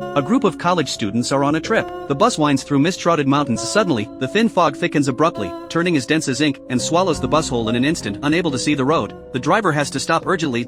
A group of college students are on a trip. The bus winds through mist-shrouded mountains. Suddenly, the thin fog thickens abruptly, turning as dense as ink, and swallows the bus whole in an instant. Unable to see the road, the driver has to stop urgently.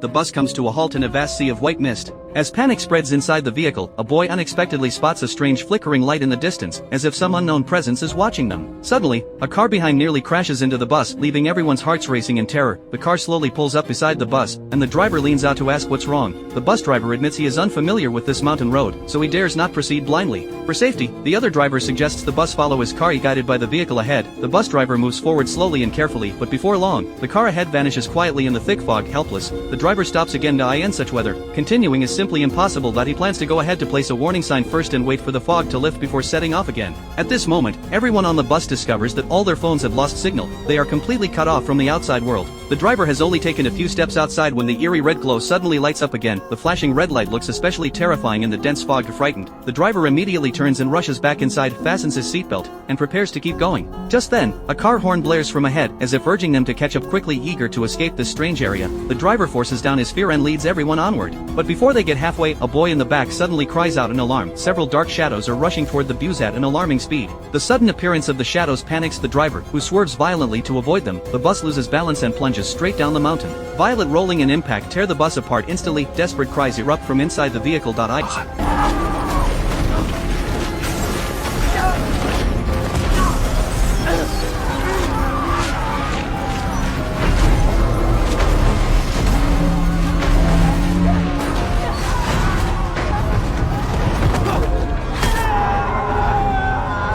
The bus comes to a halt in a vast sea of white mist. As panic spreads inside the vehicle, a boy unexpectedly spots a strange flickering light in the distance, as if some unknown presence is watching them. Suddenly, a car behind nearly crashes into the bus, leaving everyone's hearts racing in terror. The car slowly pulls up beside the bus, and the driver leans out to ask what's wrong. The bus driver admits he is unfamiliar with this mountain road, so he dares not proceed blindly. For safety, the other driver suggests the bus follow his car, guided by the vehicle ahead. The bus driver moves forward slowly and carefully, but before long, the car ahead vanishes quietly in the thick fog. Helpless, the driver stops again. In such weather, continuing is simply impossible. That he plans to go ahead to place a warning sign first and wait for the fog to lift before setting off again. At this moment, everyone on the bus discovers that all their phones have lost signal. They are completely cut off from the outside world. The driver has only taken a few steps outside when the eerie red glow suddenly lights up again. The flashing red light looks especially terrifying in the dense fog. Frightened, the driver immediately turns and rushes back inside, fastens his seatbelt, and prepares to keep going. Just then, a car horn blares from ahead, as if urging them to catch up quickly. Eager to escape this strange area, the driver forces down his fear and leads everyone onward. But before they get halfway, a boy in the back suddenly cries out in alarm. Several dark shadows are rushing toward the bus at an alarming speed. The sudden appearance of the shadows panics the driver, who swerves violently to avoid them. The bus loses balance and plunges straight down the mountain. Violent rolling and impact tear the bus apart. Instantly, desperate cries erupt from inside the vehicle.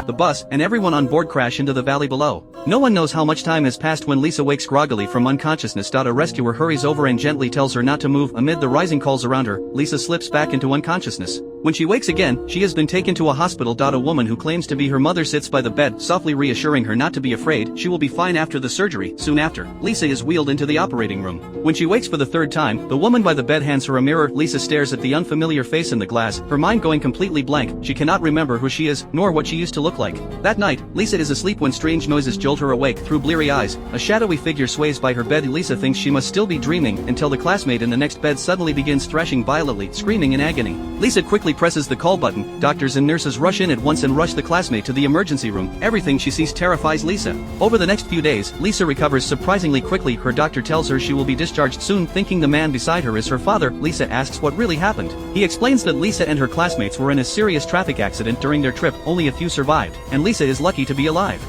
The bus and everyone on board crash into the valley below. No one knows how much time has passed when Lisa wakes groggily from unconsciousness. A rescuer hurries over and gently tells her not to move. Amid the rising calls around her, Lisa slips back into unconsciousness. When she wakes again, she has been taken to a hospital. A woman who claims to be her mother sits by the bed, softly reassuring her not to be afraid. She will be fine after the surgery. Soon after, Lisa is wheeled into the operating room. When she wakes for the third time, the woman by the bed hands her a mirror. Lisa stares at the unfamiliar face in the glass, her mind going completely blank. She cannot remember who she is, nor what she used to look like. That night, Lisa is asleep when strange noises jolt her awake. Through bleary eyes, a shadowy figure sways by her bed. Lisa thinks she must still be dreaming, until the classmate in the next bed suddenly begins thrashing violently, screaming in agony. Lisa quickly presses the call button. Doctors and nurses rush in at once and rush the classmate to the emergency room. Everything she sees terrifies Lisa. Over the next few days, Lisa recovers surprisingly quickly. Her doctor tells her she will be discharged soon. Thinking the man beside her is her father, Lisa asks what really happened. He explains that Lisa and her classmates were in a serious traffic accident during their trip. Only a few survived, and Lisa is lucky to be alive.